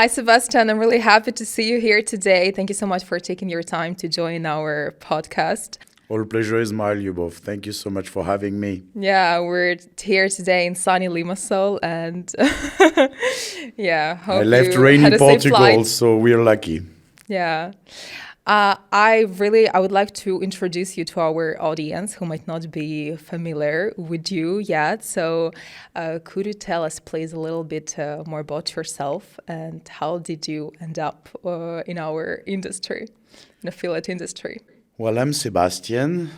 Hi, Sebastian. I'm really happy to see you here today. Thank you so much for taking your time to join our podcast. All pleasure is mine, Lyubov. Thank you so much for having me. Yeah, we're here today in sunny Limassol, and yeah, I hope left you rainy had a safe Portugal, flight. so we're lucky. Yeah. I would like to introduce you to our audience who might not be familiar with you yet. So, could you tell us, please, a little bit more about yourself and how did you end up in our industry, in the affiliate industry? Well, I'm Sebastian,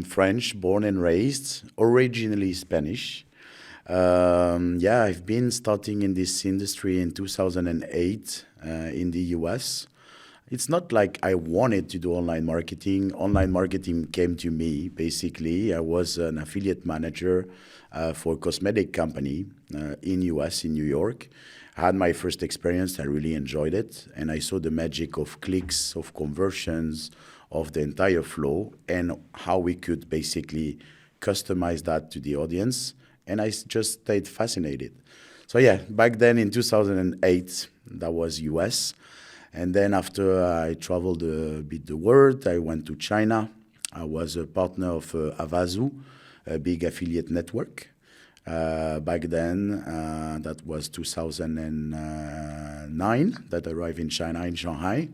French, born and raised, originally Spanish. Yeah, I've been starting in this industry in 2008 in the US. It's not like I wanted to do online marketing. Online marketing came to me, basically. I was an affiliate manager for a cosmetic company in US, in New York. I had my first experience. I really enjoyed it. And I saw the magic of clicks, of conversions, of the entire flow, and how we could basically customize that to the audience. And just stayed fascinated. So yeah, back then in 2008, that was US. And then after I traveled a bit the world, I went to China. I was a partner of Avazu, a big affiliate network. Back then, that was 2009 that I arrived in China, in Shanghai.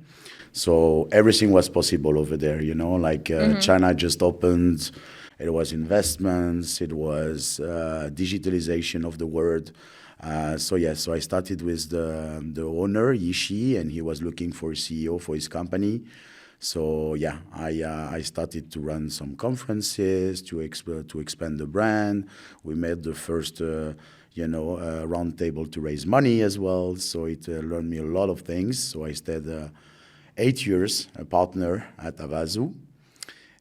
So everything was possible over there, China just opened. It was investments, it was digitalization of the world. So I started with the owner, Yishi, and he was looking for a CEO for his company. So yeah, I started to run some conferences to expand the brand. We made the first round table to raise money as well. So it learned me a lot of things. So I stayed 8 years a partner at Avazu.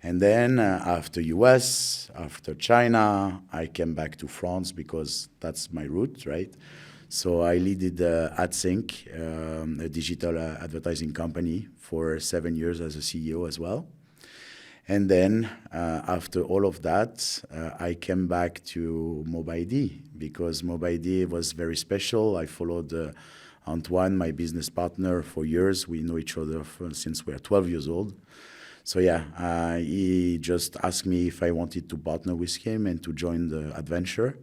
And then after US, after China, I came back to France because that's my root, right? So I leaded AdSync, a digital advertising company, for 7 years as a CEO as well. And then after all of that, I came back to Mobidea because Mobidea was very special. I followed Antoine, my business partner, for years. We know each other since we are 12 years old. So yeah, he just asked me if I wanted to partner with him and to join the adventure.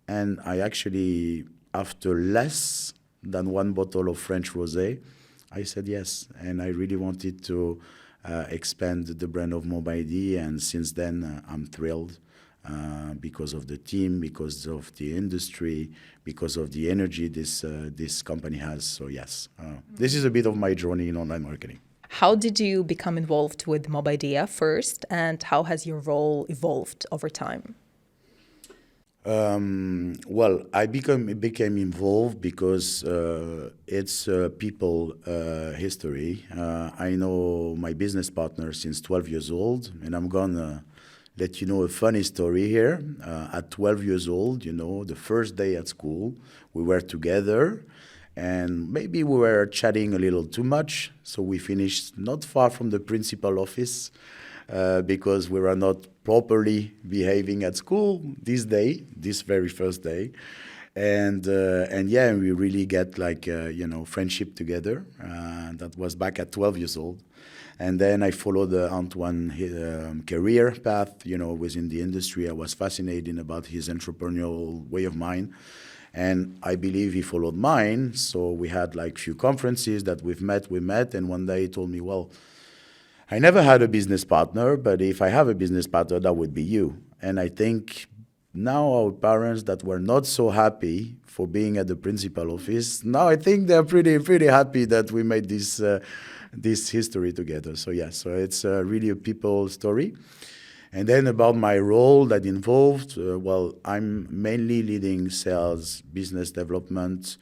And I actually, after less than one bottle of French rosé, I said yes. And I really wanted to expand the brand of Mobidea. And since then, I'm thrilled because of the team, because of the industry, because of the energy this company has. So yes, this is a bit of my journey in online marketing. How did you become involved with Mobidea first, and how has your role evolved over time? Well, I became involved because it's people history. I know my business partner since 12 years old, and I'm gonna let you know a funny story here. At 12 years old, the first day at school, we were together. And maybe we were chatting a little too much, so we finished not far from the principal office because we were not properly behaving at school this very first day. And yeah, we really get friendship together. That was back at 12 years old. And then I followed Antoine's career path, within the industry. I was fascinated about his entrepreneurial way of mind. And I believe he followed mine. So we had few conferences that we met. And one day he told me, well, I never had a business partner, but if I have a business partner, that would be you. And I think now our parents that were not so happy for being at the principal office, now I think they're pretty happy that we made this history together. So yeah, so it's really a people story. And then about my role that involved, well, I'm mainly leading sales, business development,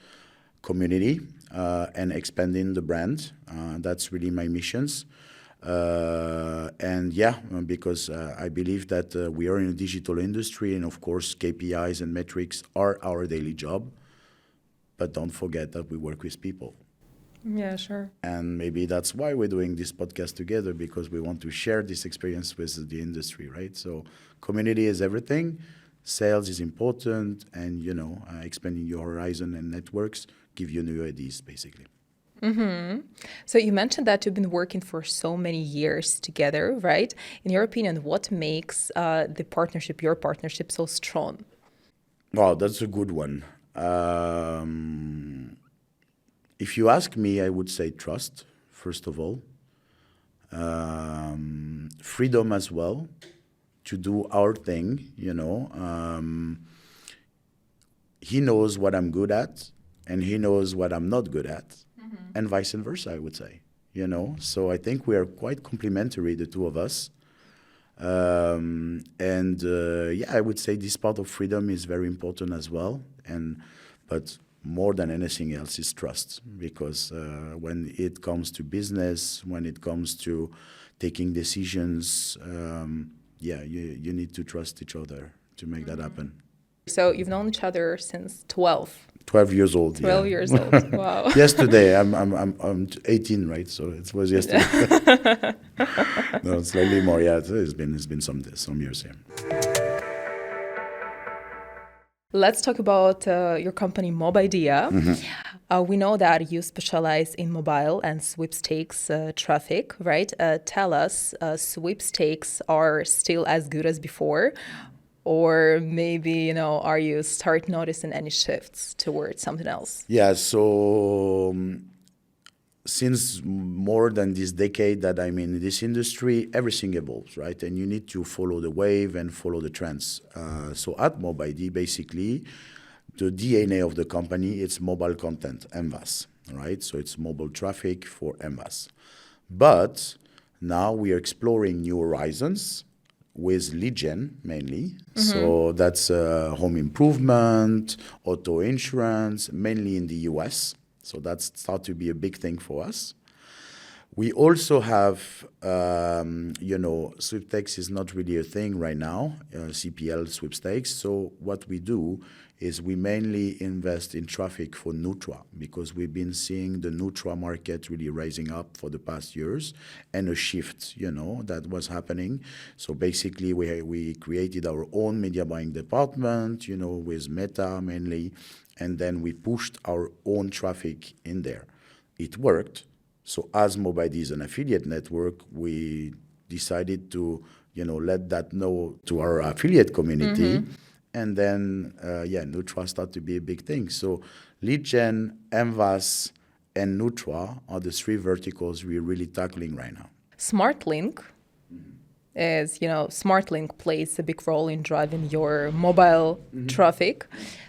community, and expanding the brand. That's really my missions. And yeah, because I believe that we are in a digital industry, and of course, KPIs and metrics are our daily job. But don't forget that we work with people. Yeah, sure. And maybe that's why we're doing this podcast together, because we want to share this experience with the industry, right? So community is everything. Sales is important, and expanding your horizon and networks give you new ideas, basically. So you mentioned that you've been working for so many years together, right? In your opinion, what makes your partnership so strong? Wow, that's a good one. If you ask me, I would say trust, first of all. Freedom as well to do our thing, He knows what I'm good at, and he knows what I'm not good at, and vice versa, I would say, So I think we are quite complementary, the two of us. I would say this part of freedom is very important as well. But more than anything else is trust, because when it comes to business, when it comes to taking decisions, you need to trust each other to make that happen. So you've known each other since 12 years old. 12 yeah. years old. Wow. Yesterday, I'm 18, right? So it was yesterday. No, slightly more. Yeah, it's been some years here. Let's talk about your company, Mobidea. We know that you specialize in mobile and sweepstakes traffic, right? Tell us, sweepstakes are still as good as before? Or maybe, are you start noticing any shifts towards something else? Yeah, so since more than this decade that I'm in this industry, everything evolves, right? And you need to follow the wave and follow the trends. So at Mobidea, basically, the DNA of the company, it's mobile content, MVAS, right? So it's mobile traffic for MVAS. But now we are exploring new horizons with lead gen mainly. So that's home improvement, auto insurance, mainly in the US. So that's started to be a big thing for us. We also have, sweepstakes is not really a thing right now, CPL sweepstakes. So what we do is we mainly invest in traffic for Nutra, because we've been seeing the Nutra market really rising up for the past years, and a shift, that was happening. So basically we created our own media buying department, with Meta mainly, and then we pushed our own traffic in there. It worked. So as Mobidea is an affiliate network, we decided to, let that know to our affiliate community. And then, Nutra started to be a big thing. So lead gen, MVAS, and Nutra are the three verticals we're really tackling right now. Smartlink is, Smartlink plays a big role in driving your mobile traffic.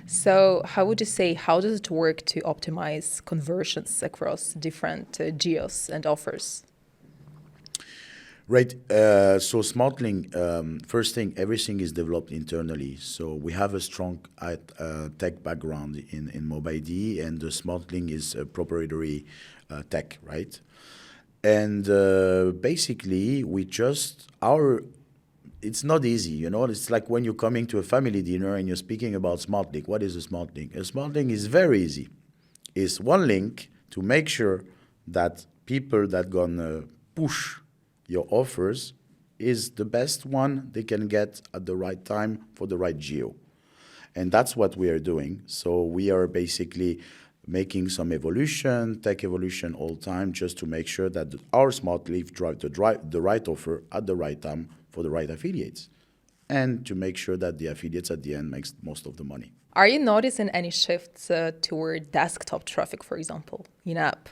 So how would you say, how does it work to optimize conversions across different geos and offers? Right. So Smartlink, first thing, everything is developed internally. So we have a strong tech background in Mobidea, and the Smartlink is a proprietary tech, right? And basically, it's not easy, It's like when you're coming to a family dinner and you're speaking about Smartlink. What is a Smartlink? A Smartlink is very easy. It's one link to make sure that people that gonna push your offers is the best one they can get at the right time for the right geo. And that's what we are doing. So we are basically making some tech evolution all the time, just to make sure that our Smartlink drive the right offer at the right time for the right affiliates, and to make sure that the affiliates at the end makes most of the money. Are you noticing any shifts toward desktop traffic, for example, in-app?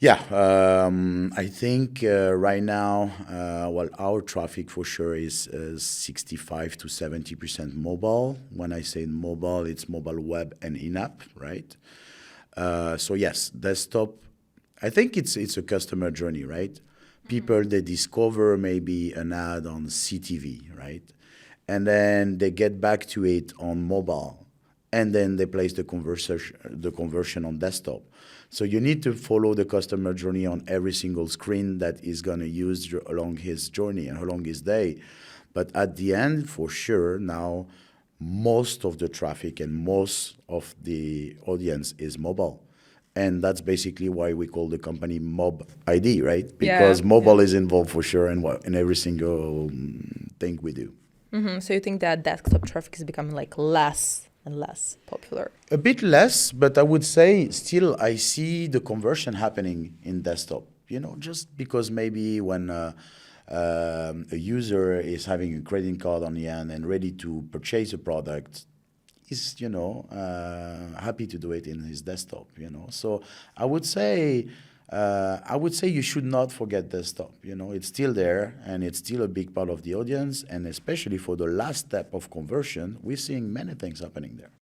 Yeah, I think right now, our traffic for sure is 65 to 70% mobile. When I say mobile, it's mobile web and in-app, right? So yes, desktop, I think it's a customer journey, right? People, they discover maybe an ad on CTV, right? And then they get back to it on mobile, and then they place the conversion on desktop. So you need to follow the customer journey on every single screen that is going to use along his journey and along his day. But at the end, for sure, now most of the traffic and most of the audience is mobile. And that's basically why we call the company Mobidea, right? Because mobile is involved for sure in every single thing we do. So you think that desktop traffic is becoming like less and less popular? A bit less, but I would say still I see the conversion happening in desktop. Just because maybe when a user is having a credit card on the end and ready to purchase a product, is happy to do it in his desktop. So I would say you should not forget desktop. It's still there and it's still a big part of the audience, and especially for the last step of conversion, we're seeing many things happening there.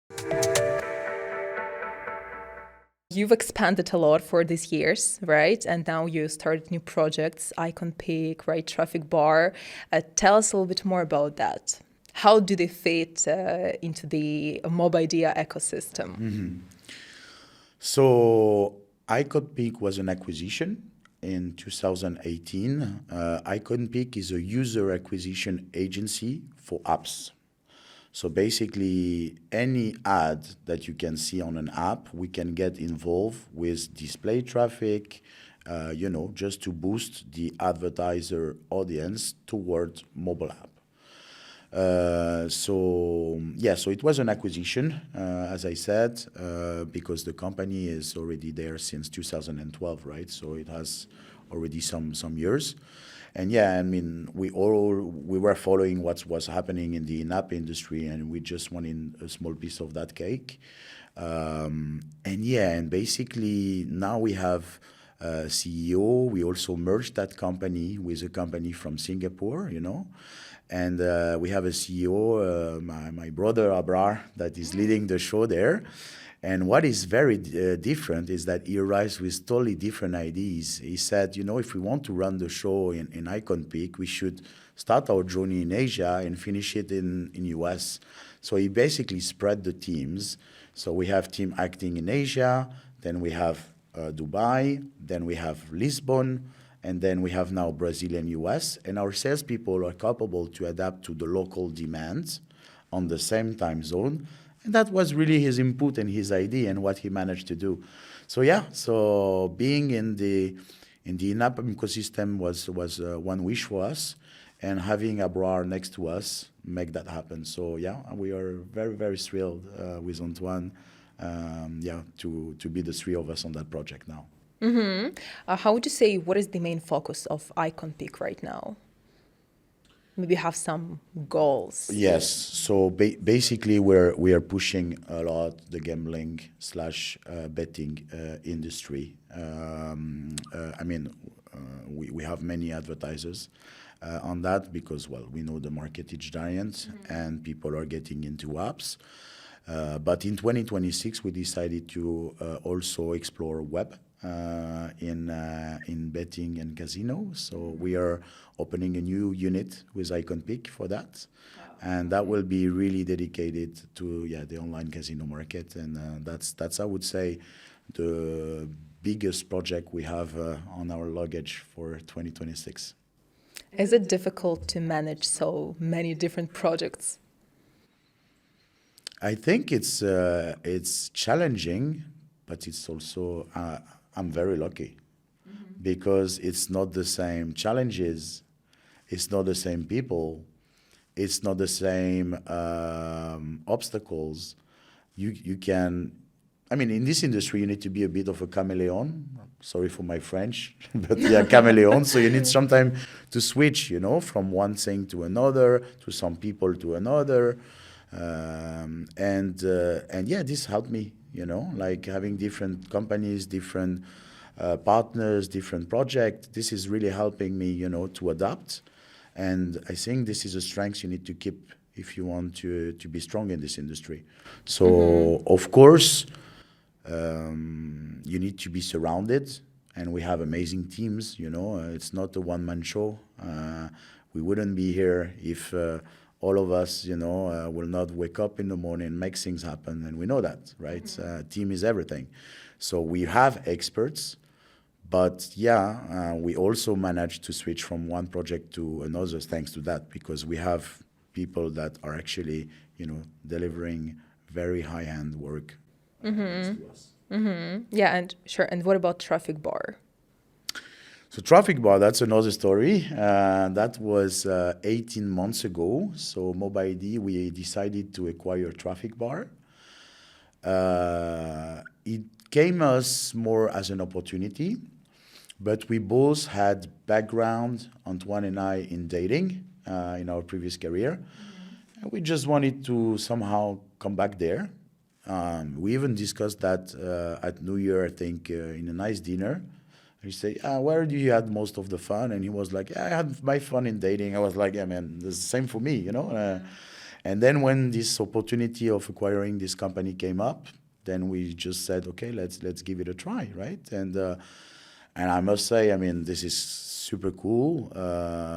You've expanded a lot for these years, right? And now you started new projects, IconPeak, right? TrafficBar. Tell us a little bit more about that. How do they fit into the Mobidea ecosystem? So IconPeak was an acquisition in 2018. IconPeak is a user acquisition agency for apps. So basically, any ad that you can see on an app, we can get involved with display traffic, just to boost the advertiser audience toward mobile app. So it was an acquisition, as I said, because the company is already there since 2012, right? So it has already some years. And we were following what was happening in the in-app industry, and we just wanted a small piece of that cake. And basically now we have a CEO. We also merged that company with a company from Singapore, and we have a CEO, my brother Abrar, that is leading the show there. And what is very different is that he arrives with totally different ideas. He said, if we want to run the show in IconPeak, we should start our journey in Asia and finish it in US. So he basically spread the teams. So we have team acting in Asia, then we have Dubai, then we have Lisbon, and then we have now Brazil and US. And our salespeople are capable to adapt to the local demands on the same time zone. And that was really his input and his idea and what he managed to do. So being in the in-app ecosystem was one wish for us, and having Abrar next to us make that happen. So we are very, very thrilled with Antoine, to be the three of us on that project now. How would you say, what is the main focus of IconPeak right now? Maybe have some goals. Yes. So basically, we are pushing a lot the gambling / betting industry. We have many advertisers on that because, we know the market is giant and people are getting into apps. But in 2026, we decided to also explore web in betting and casino. So we are opening a new unit with IconPeak for that. And that will be really dedicated to the online casino market. And that's I would say, the biggest project we have on our luggage for 2026. Is it difficult to manage so many different projects? I think it's challenging, but it's also I'm very lucky because it's not the same challenges, it's not the same people, it's not the same obstacles. You can, in this industry, you need to be a bit of a chameleon. Sorry for my French, but chameleon. So you need sometimes to switch, from one thing to another, to some people to another. This helped me, like having different companies, different partners, different projects. This is really helping me, to adapt. And I think this is a strength you need to keep if you want to be strong in this industry. So, of course, you need to be surrounded, and we have amazing teams, it's not a one-man show. We wouldn't be here if all of us, will not wake up in the morning and make things happen. And we know that, right? Team is everything. So we have experts, but we also managed to switch from one project to another thanks to that, because we have people that are actually, delivering very high-end work to us. Yeah, and sure. And what about TrafficBar? So TrafficBar, that's another story. That was 18 months ago. So Mobidea, we decided to acquire TrafficBar. It came us more as an opportunity, but we both had background, Antoine and I, in dating in our previous career. And we just wanted to somehow come back there. We even discussed that at New Year, I think, in a nice dinner. He said, where do you had most of the fun? And he was like, I had my fun in dating. I was like, yeah, man, the same for me, you know? And then when this opportunity of acquiring this company came up, then we just said, okay, let's give it a try, right? And I must say, I mean, this is super cool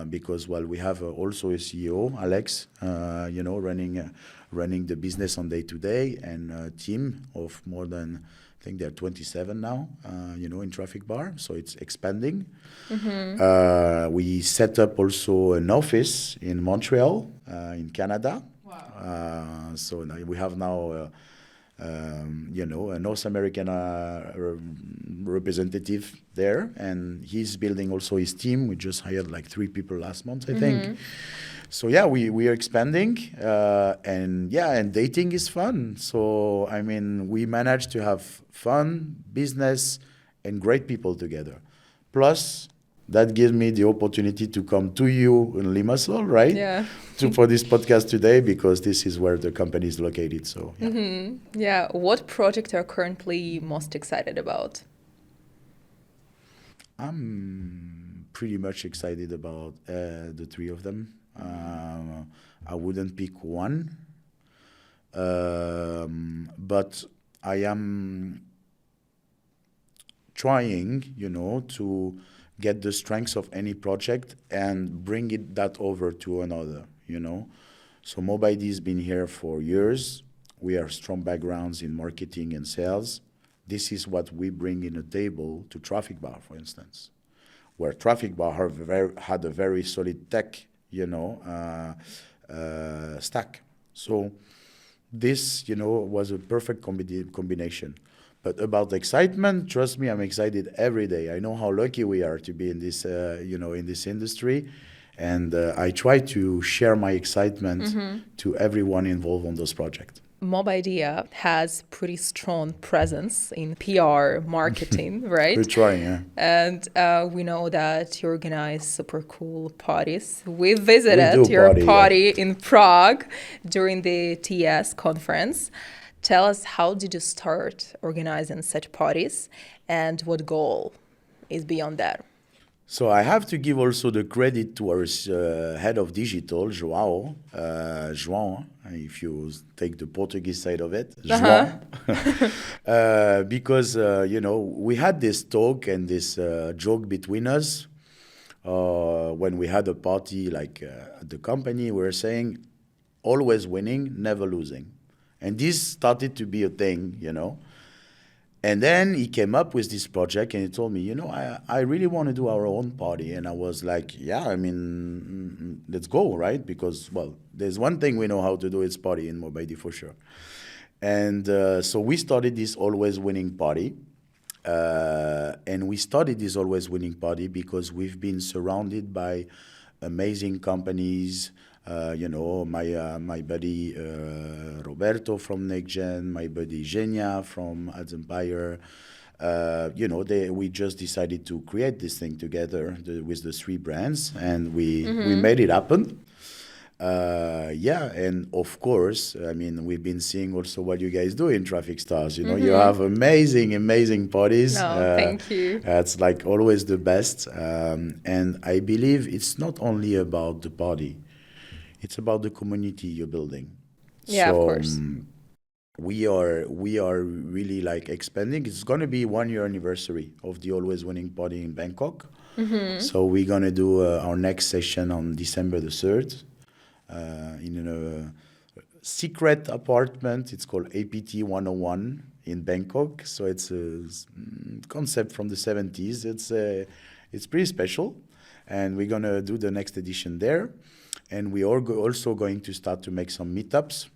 because, well, we have also a CEO, Alex, you know, running the business on day to day, and a team of more than, I think they're 27 now, you know, in TrafficBar, so it's expanding. We set up also an office in Montreal, in Canada. Wow. So now we have now, you know, a North American representative there, and he's building also his team. We just hired like 3 people last month, I think. So yeah, we are expanding, and yeah, and dating is fun. So I mean, we managed to have fun, business, and great people together. Plus, that gives me the opportunity to come to you in Limassol, right? Yeah. For this podcast today, because this is where the company is located. So yeah. Yeah. What project are you currently most excited about? I'm pretty much excited about the 3 of them. I wouldn't pick one, but I am trying, you know, to get the strengths of any project and bring that over to another, you know. So Mobidea has been here for years. We have strong backgrounds in marketing and sales. This is what we bring in a table to TrafficBar, for instance, where TrafficBar had a very solid tech, you know, stack. So this, you know, was a perfect combination. But about excitement, trust me, I'm excited every day. I know how lucky we are to be in this, you know, in this industry. And I try to share my excitement to everyone involved on this project. Mobidea has pretty strong presence in PR marketing, right? We're trying, yeah. And we know that you organize super cool parties. We visited your party in Prague during the TS conference. Tell us, how did you start organizing such parties, and what goal is beyond that? So I have to give also the credit to our head of digital, João, if you take the Portuguese side of it, João. Because, you know, we had this talk and this joke between us when we had a party like at the company. We were saying, always winning, never losing. And this started to be a thing, you know. And then he came up with this project and he told me, you know, I really want to do our own party. And I was like, yeah, I mean, let's go, right? Because, well, there's one thing we know how to do, it's party in Mobidea for sure. And so we started this always winning party. And we started this always winning party because we've been surrounded by amazing companies. You know, my buddy Roberto from NextGen, my buddy Genia from Ads Empire. You know, we just decided to create this thing together with the 3 brands, and we made it happen. Yeah, and of course, I mean, we've been seeing also what you guys do in TrafficStars. You know, you have amazing parties. Oh, thank you. It's like always the best. And I believe it's not only about the party. It's about the community you're building. Yeah, so, of course. We are really like expanding. It's going to be 1-year anniversary of the Always Winning Party in Bangkok. So we're going to do our next session on December the 3rd in a secret apartment. It's called APT 101 in Bangkok. So it's a concept from the 70s. It's pretty special. And we're going to do the next edition there. And we are also going to start to make some meetups.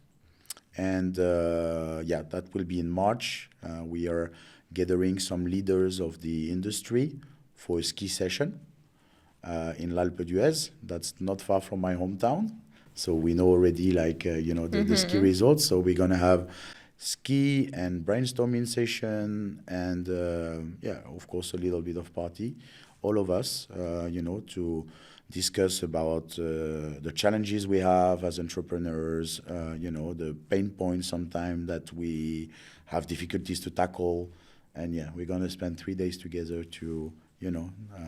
And yeah, that will be in March. We are gathering some leaders of the industry for a ski session in l'Alpe d'Huez. That's not far from my hometown. So we know already, like, the ski resorts. So we're going to have ski and brainstorming session and, of course, a little bit of party. All of us, to discuss about the challenges we have as entrepreneurs, the pain points sometimes that we have difficulties to tackle. And we're going to spend 3 days together to,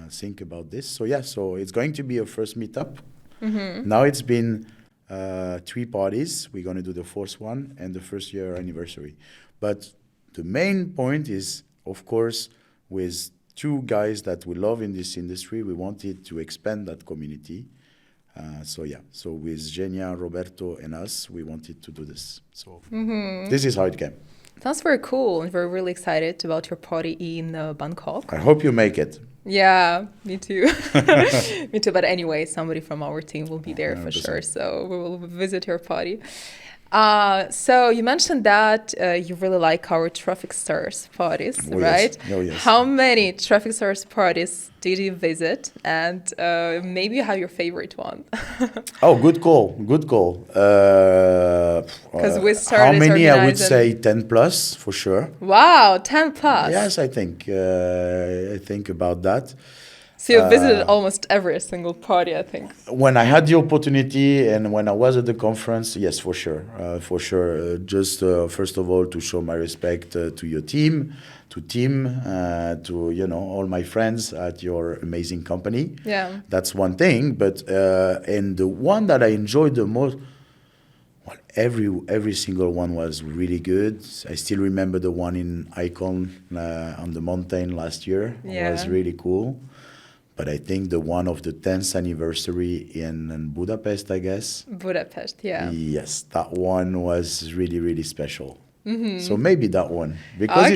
think about this. So it's going to be a first meetup. Now it's been 3 parties. We're going to do the 4th one and the 1st year anniversary. But the main point is, of course, with 2 guys that we love in this industry, we wanted to expand that community. So with Genia, Roberto, and us, we wanted to do this. So this is how it came. Sounds very cool, and we're really excited about your party in Bangkok. I hope you make it. Yeah, me too. Me too. But anyway, somebody from our team will be there 100%. For sure. So we will visit your party. So you mentioned that you really like our TrafficStars parties, right? Yes. Oh, yes. How many TrafficStars parties did you visit? And maybe you have your favorite one. Oh, good call. Good call. Because we started. How many? I would say 10 plus for sure. Wow, 10 plus. Yes, I think about that. So you visited almost every single party, I think. When I had the opportunity and when I was at the conference, yes, for sure. Just first of all, to show my respect to your team, to Tim, to all my friends at your amazing company. Yeah. That's one thing. But and the one that I enjoyed the most, well, every single one was really good. I still remember the one in Icon on the mountain last year. Yeah. It was really cool. But I think the one of the 10th anniversary in Budapest, I guess. Budapest, yeah. Yes, that one was really, really special. So maybe that one. Because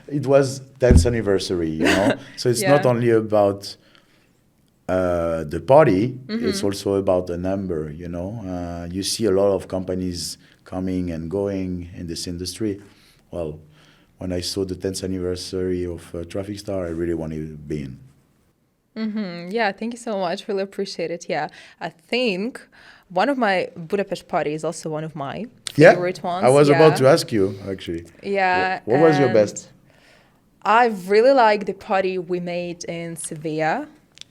it was 10th anniversary, So it's not only about the party, it's also about the number, You see a lot of companies coming and going in this industry. Well, when I saw the 10th anniversary of TrafficStar, I really wanted to be in. Yeah, thank you so much. Really appreciate it. Yeah, I think one of my Budapest parties is also one of my favorite ones. I was about to ask you, actually. Yeah. What was your best? I really like the party we made in Sevilla.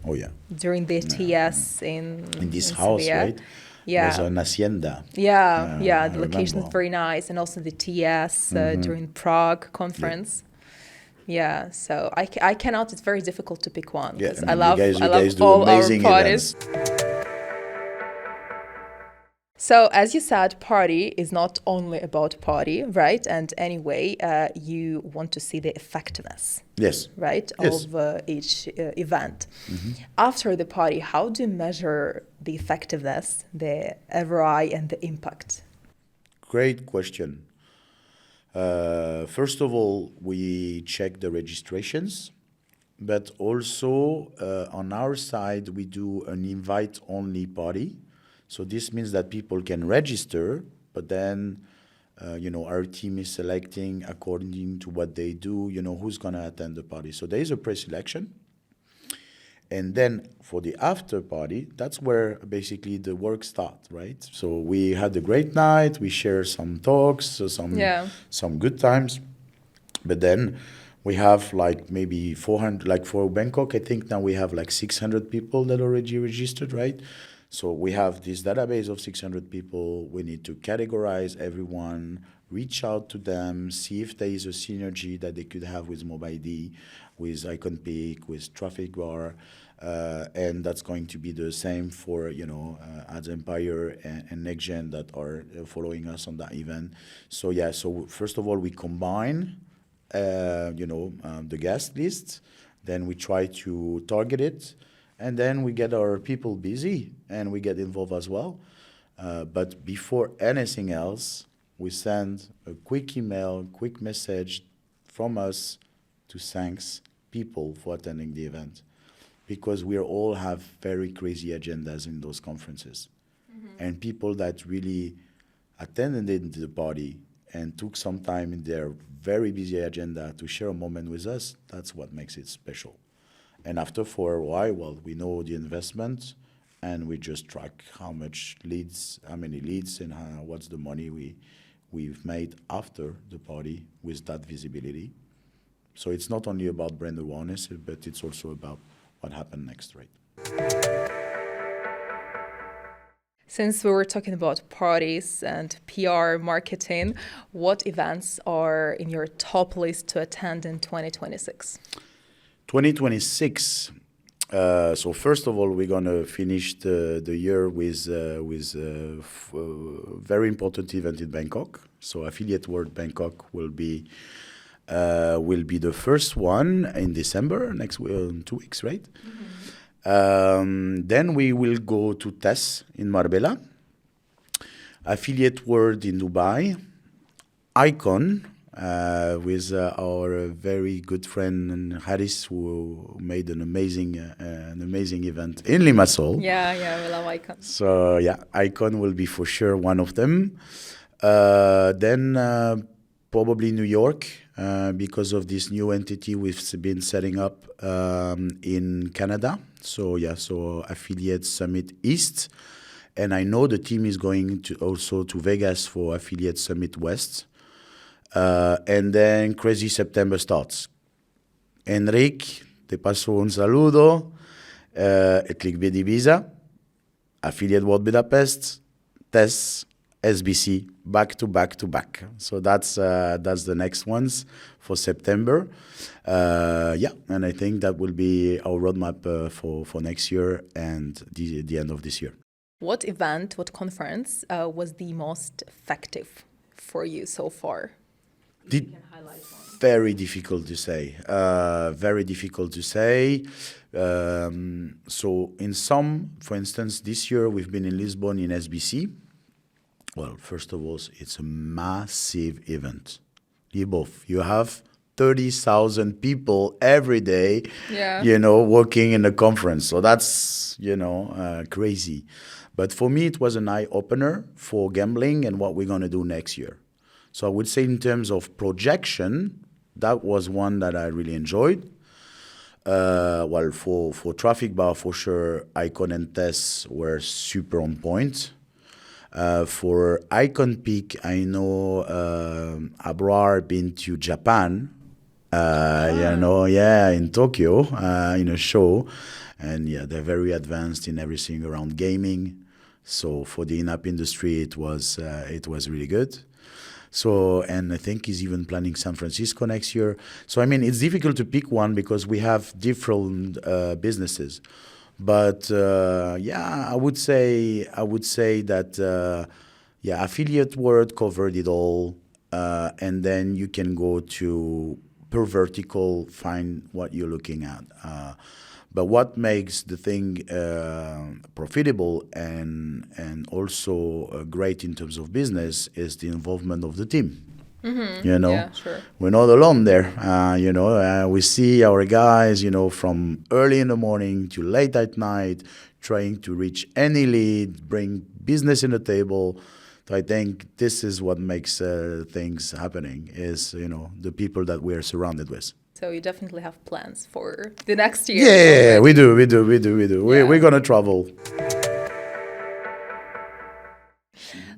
Oh, yeah. During the TS in this house, Sevilla. right? Yeah. It was an hacienda. Yeah. The location is very nice. And also the TS during Prague conference. Yeah, so I cannot. It's very difficult to pick one because I love all our parties. So as you said, party is not only about party, right? And anyway, you want to see the effectiveness. Yes. Right, of each event. After the party, how do you measure the effectiveness, the ROI, and the impact? Great question. First of all, we check the registrations, but also on our side, we do an invite-only party. So this means that people can register, but then, our team is selecting according to what they do, who's going to attend the party. So there is a pre-selection. And then for the after party, that's where basically the work starts, right? So we had a great night. We share some talks, some good times. But then we have like maybe 400, like for Bangkok, I think now we have like 600 people that already registered, right? So we have this database of 600 people. We need to categorize everyone, reach out to them, see if there is a synergy that they could have with Mobidea, with IconPeak, with TrafficBar, and that's going to be the same for Ads Empire and NextGen that are following us on that event. So so first of all we combine the guest list, then we try to target it, and then we get our people busy and we get involved as well. But before anything else, we send a quick email, quick message from us to thanks people for attending the event, because we all have very crazy agendas in those conferences. And people that really attended the party and took some time in their very busy agenda to share a moment with us, that's what makes it special. And after for a while, well, we know the investment, and we just track how many leads, and what's the money we've made after the party with that visibility. So it's not only about brand awareness, but it's also about what happened next, right? Since we were talking about parties and PR marketing, what events are in your top list to attend in 2026? 2026. So first of all, we're gonna finish the year with very important event in Bangkok. So Affiliate World Bangkok will be the first one in December, next 2 weeks, right? Then we will go to TES in Marbella, Affiliate World in Dubai, Icon with our very good friend Haris, who made an amazing event in Limassol. Yeah, we love Icon. So yeah, Icon will be for sure one of them. Then probably New York, because of this new entity we've been setting up in Canada. So yeah, so Affiliate Summit East, and I know the team is going to also to Vegas for Affiliate Summit West, and then Crazy September starts. Enrique, te paso un saludo. Clickbait Ibiza, Affiliate World Budapest, TES, SBC, back to back. So that's the next ones for September. Yeah, and I think that will be our roadmap for next year and the end of this year. What conference was the most effective for you so far? You can highlight one. Very difficult to say. So in some, for instance, this year we've been in Lisbon in SBC. Well, first of all, it's a massive event. You have 30,000 people every day, working in the conference. So that's, crazy. But for me, it was an eye-opener for gambling and what we're going to do next year. So I would say in terms of projection, that was one that I really enjoyed. Well, for TrafficBar, for sure, Icon and TES were super on point. For IconPeak, I know Abrar been to Japan, in Tokyo, in a show. And yeah, they're very advanced in everything around gaming. So for the in-app industry, it was really good. So, and I think he's even planning San Francisco next year. So, I mean, it's difficult to pick one because we have different businesses. But I would say that Affiliate World covered it all, and then you can go to per vertical, find what you're looking at. But what makes the thing profitable and also great in terms of business is the involvement of the team. Mm-hmm. Yeah, sure. We're not alone there. We see our guys, from early in the morning to late at night, trying to reach any lead, bring business in the table. So I think this is what makes things happening is, the people that we're surrounded with. So you definitely have plans for the next year. Yeah, we do. Yeah. We're going to travel.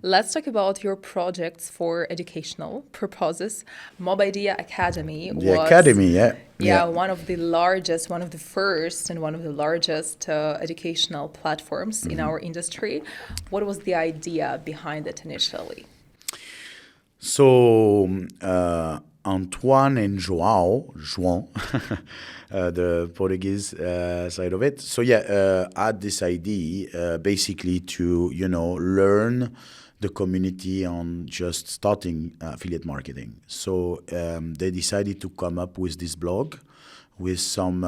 Let's talk about your projects for educational purposes. Mobidea Academy was one of the largest, one of the first, and one of the largest educational platforms in our industry. What was the idea behind it initially? So Antoine and João, the Portuguese side of it. So had this idea basically to learn the community on just starting affiliate marketing. So they decided to come up with this blog with some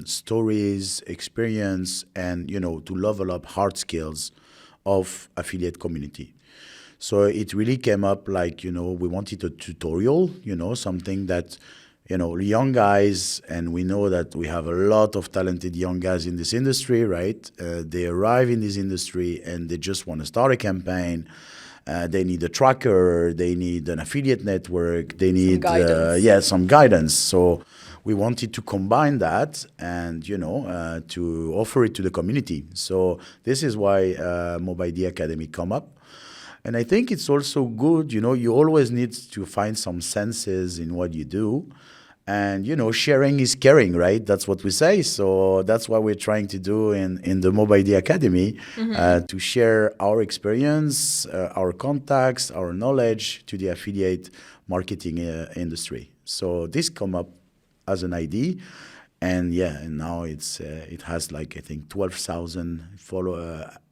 stories, experience, and to level up hard skills of affiliate community. So it really came up like, we wanted a tutorial, something that, young guys, and we know that we have a lot of talented young guys in this industry, right? They arrive in this industry and they just want to start a campaign. They need a tracker, they need an affiliate network, they need some guidance. Some guidance. So we wanted to combine that and, to offer it to the community. So this is why Mobidea Academy come up. And I think it's also good, you always need to find some senses in what you do. And, sharing is caring, right? That's what we say. So that's what we're trying to do in the Mobidea Academy, to share our experience, our contacts, our knowledge to the affiliate marketing industry. So this come up as an idea. And and now it has I think 12,000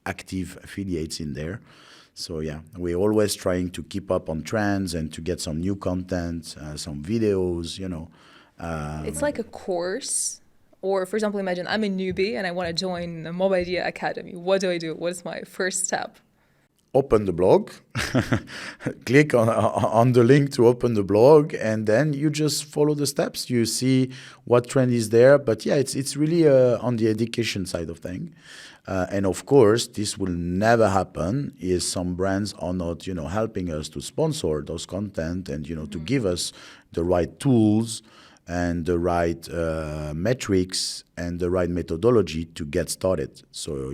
active affiliates in there. So we're always trying to keep up on trends and to get some new content, some videos, It's like a course. Or for example, imagine I'm a newbie and I want to join the Mobidea Academy. What do I do? What is my first step? Open the blog, click on the link to open the blog, and then you just follow the steps. You see what trend is there. But it's really on the education side of things. And of course, this will never happen if some brands are not, helping us to sponsor those content and, to give us the right tools and the right metrics and the right methodology to get started. So,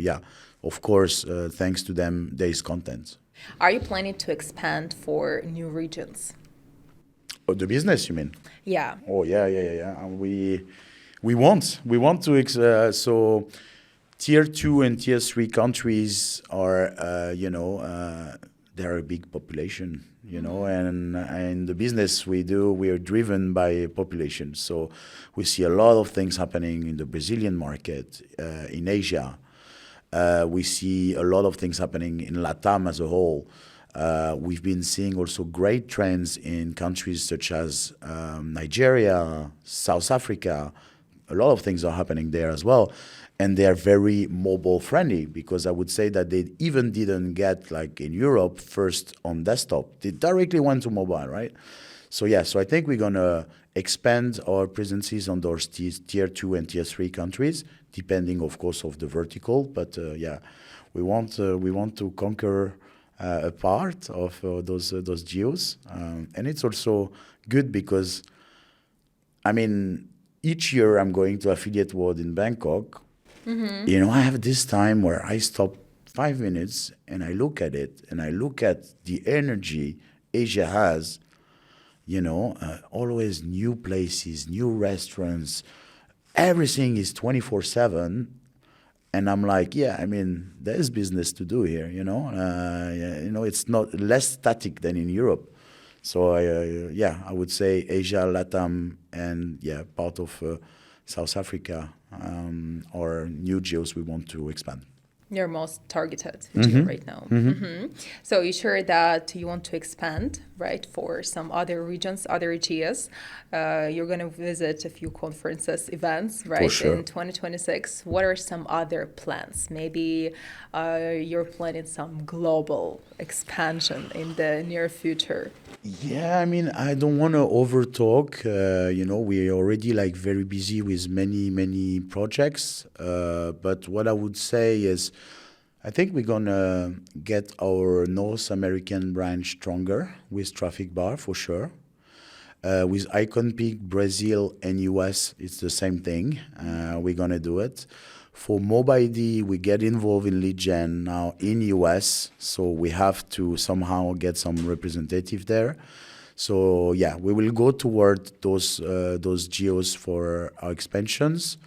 of course, thanks to them, there is content. Are you planning to expand for new regions? Oh, the business, you mean? Yeah. Oh, yeah. We want to, so tier 2 and tier 3 countries are, they're a big population, and the business we do, we are driven by population. So we see a lot of things happening in the Brazilian market, in Asia. We see a lot of things happening in LATAM as a whole. We've been seeing also great trends in countries such as Nigeria, South Africa. A lot of things are happening there as well. And they are very mobile friendly, because I would say that they even didn't get, like in Europe, first on desktop. They directly went to mobile, right? So I think we're going to expand our presences on those tier 2 and tier 3 countries, depending, of course, of the vertical. But we want to conquer a part of those geos. And it's also good because, each year I'm going to Affiliate World in Bangkok. I have this time where I stop 5 minutes and I look at it and I look at the energy Asia has, always new places, new restaurants, everything is 24/7. And I'm like, there's business to do here, it's not less static than in Europe. So I would say Asia, LATAM, and part of South Africa are new geos we want to expand. Your most targeted geo right now. So you sure that you want to expand, right, for some other regions, other geos? You're going to visit a few conferences, events, right, in 2026. What are some other plans? Maybe you're planning some global expansion in the near future. Yeah, I don't want to overtalk. We're already very busy with many projects. But what I would say is, I think we're going to get our North American branch stronger with TrafficBar for sure. With IconPeak, Brazil and US, it's the same thing. We're going to do it. For Mobidea, we get involved in lead gen now in US, so we have to somehow get some representative there. So we will go toward those geos for our expansions.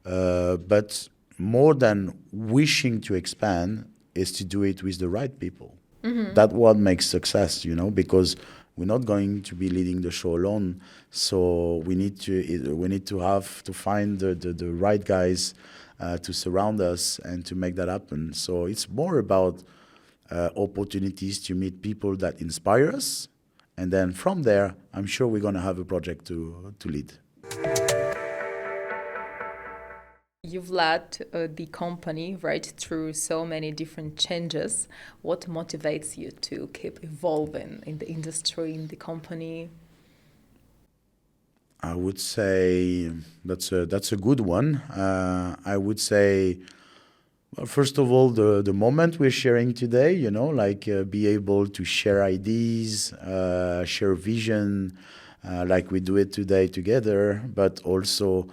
But more than wishing to expand is to do it with the right people. That's what makes success, because we're not going to be leading the show alone. So we need to have to find the right guys to surround us and to make that happen. So it's more about opportunities to meet people that inspire us. And then from there, I'm sure we're going to have a project to lead. You've led the company, right, through so many different changes. What motivates you to keep evolving in the industry, in the company? I would say that's a good one. I would say, well, first of all, the moment we're sharing today, be able to share ideas, share vision, like we do it today together, but also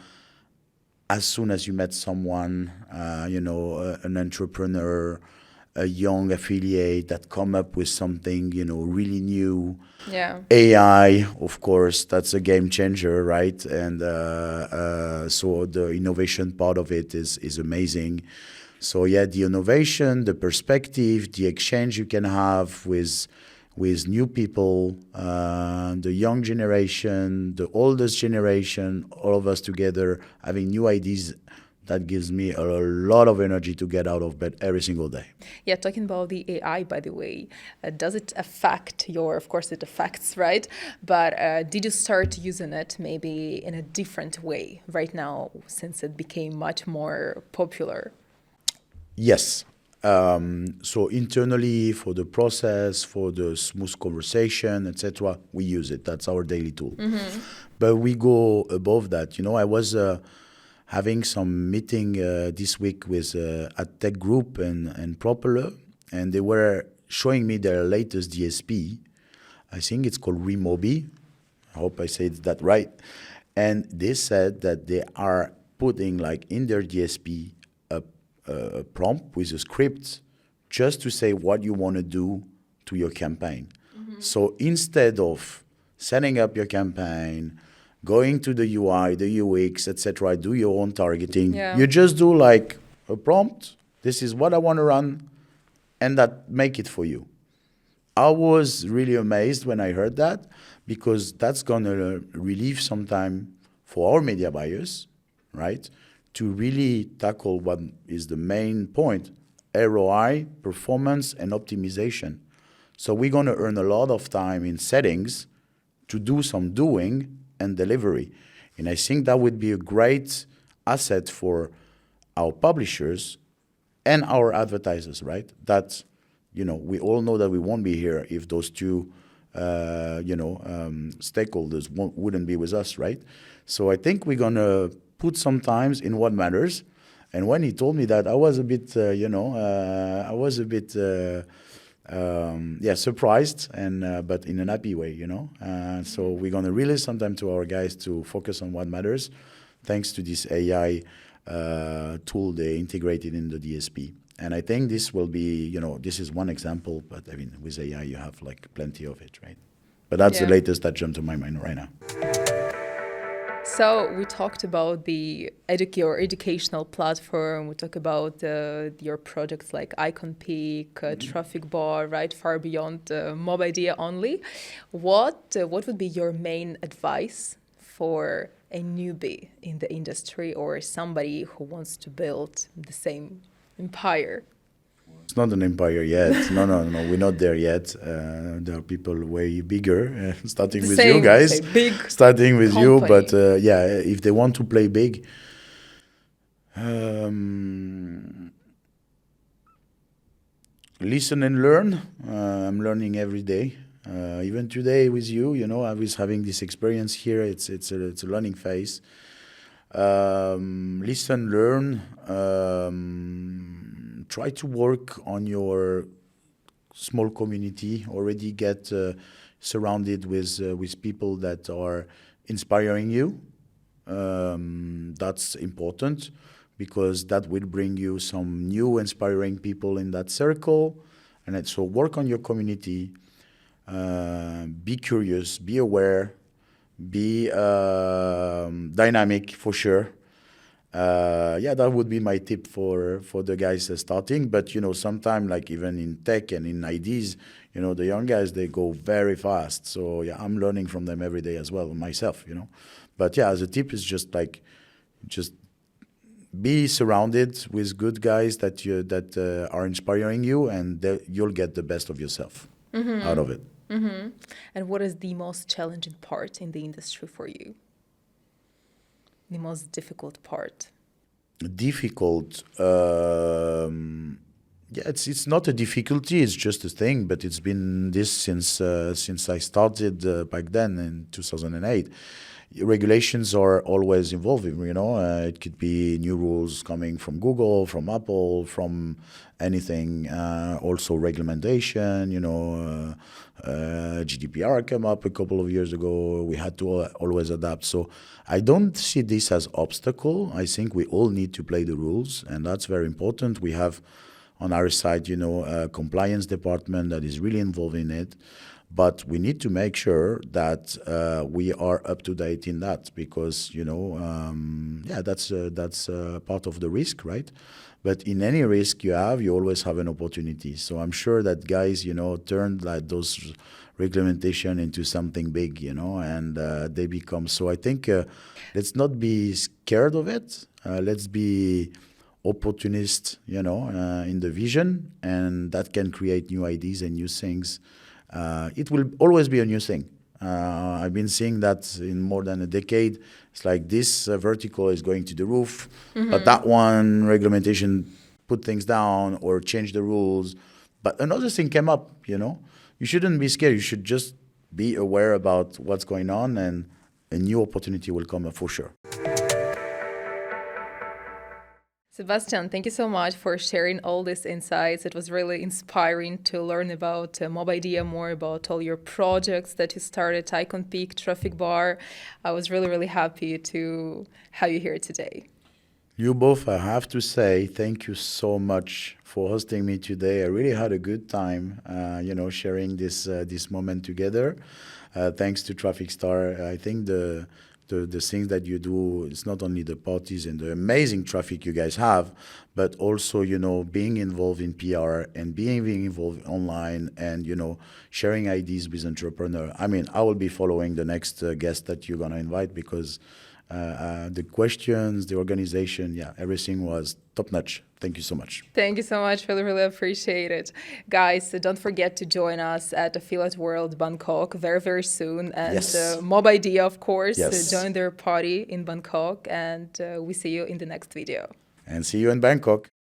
as soon as you met someone, an entrepreneur, a young affiliate that come up with something, really new. Yeah. AI, of course, that's a game changer, right? And so the innovation part of it is amazing. So yeah, the innovation, the perspective, the exchange you can have with new people, the young generation, the oldest generation, all of us together having new ideas. That gives me a lot of energy to get out of bed every single day. Yeah, talking about the AI, by the way, does it affect of course it affects, right? But did you start using it maybe in a different way right now since it became much more popular? Yes. So internally for the process, for the smooth conversation, etc., we use it. That's our daily tool. Mm-hmm. But we go above that. I was having some meeting this week with a tech group and Propeller, and they were showing me their latest DSP. I think it's called Remobi. I hope I said that right. And they said that they are putting in their DSP a prompt with a script just to say what you want to do to your campaign. Mm-hmm. So instead of setting up your campaign, going to the UI, the UX, etc., do your own targeting. Yeah. You just do a prompt. This is what I want to run, and that make it for you. I was really amazed when I heard that, because that's going to relieve some time for our media buyers, right, to really tackle what is the main point, ROI, performance, and optimization. So we're going to earn a lot of time in settings to do some doing and delivery. And I think that would be a great asset for our publishers and our advertisers, right? That, we all know that we won't be here if those two, stakeholders wouldn't be with us, right? So I think we're going to put some times in what matters. And when he told me that, I was a bit, surprised, but in an happy way, So we're going to release some time to our guys to focus on what matters, thanks to this AI tool they integrated in the DSP. And I think this will be, this is one example, but I mean, with AI, you have plenty of it, right? But that's the latest that jumped to my mind right now. So we talked about your educational platform. We talked about your projects like IconPeak, TrafficBar, right, far beyond Mobidea only. What would be your main advice for a newbie in the industry or somebody who wants to build the same empire? It's not an empire yet. No, we're not there yet. There are people way bigger, starting with you guys. Big starting with company. you, but if they want to play big, listen and learn. I'm learning every day. Even today with you, I was having this experience here. It's a learning phase. Listen, learn. Try to work on your small community. Already get surrounded with people that are inspiring you. That's important, because that will bring you some new inspiring people in that circle. And so work on your community. Be curious. Be aware. Be dynamic for sure. That would be my tip for the guys starting. But sometimes even in tech and in IDs, the young guys, they go very fast. So I'm learning from them every day as well, myself. But as a tip is just be surrounded with good guys that are inspiring you, and you'll get the best of yourself out of it. Mm-hmm. And what is the most challenging part in the industry for you? The most difficult part? Difficult? It's not a difficulty. It's just a thing. But it's been this since I started back then in 2008. regulations are always evolving, you know. It could be new rules coming from Google, from Apple, from anything. Also regulation, you know. GDPR came up a couple of years ago. We had to always adapt. So I don't see this as obstacle. I think we all need to play the rules, and that's very important. We have on our side, you know, a compliance department that is really involved in it. But we need to make sure that we are up to date in that, because, you know, yeah, that's part of the risk, right? But in any risk you always have an opportunity. So I'm sure that guys, you know, turn like those regulation into something big, you know, and they become. So I think let's not be scared of it. Let's be opportunist, you know, in the vision, and that can create new ideas and new things. It will always be a new thing. I've been seeing that in more than a decade. It's like this vertical is going to the roof, but that one regulation put things down or change the rules. But another thing came up, you know. You shouldn't be scared. You should just be aware about what's going on, and a new opportunity will come for sure. Sebastian, thank you so much for sharing all these insights. It was really inspiring to learn about Mobidea, more about all your projects that you started, IconPeak, TrafficBar. I was really, really happy to have you here today. You both, I have to say, thank you so much for hosting me today. I really had a good time, you know, sharing this moment together. Thanks to TrafficStar. I think the things that you do, it's not only the parties and the amazing traffic you guys have, but also, you know, being involved in PR and being involved online, and, you know, sharing ideas with entrepreneurs. I mean, I will be following the next guest that you're going to invite, because the questions, the organization, yeah, everything was top-notch. Thank you so much. Thank you so much. Really, really appreciate it. Guys, don't forget to join us at Affiliate World Bangkok very, very soon. And Yes. Mobidea, of course, Yes. join their party in Bangkok. And we see you in the next video. And see you in Bangkok.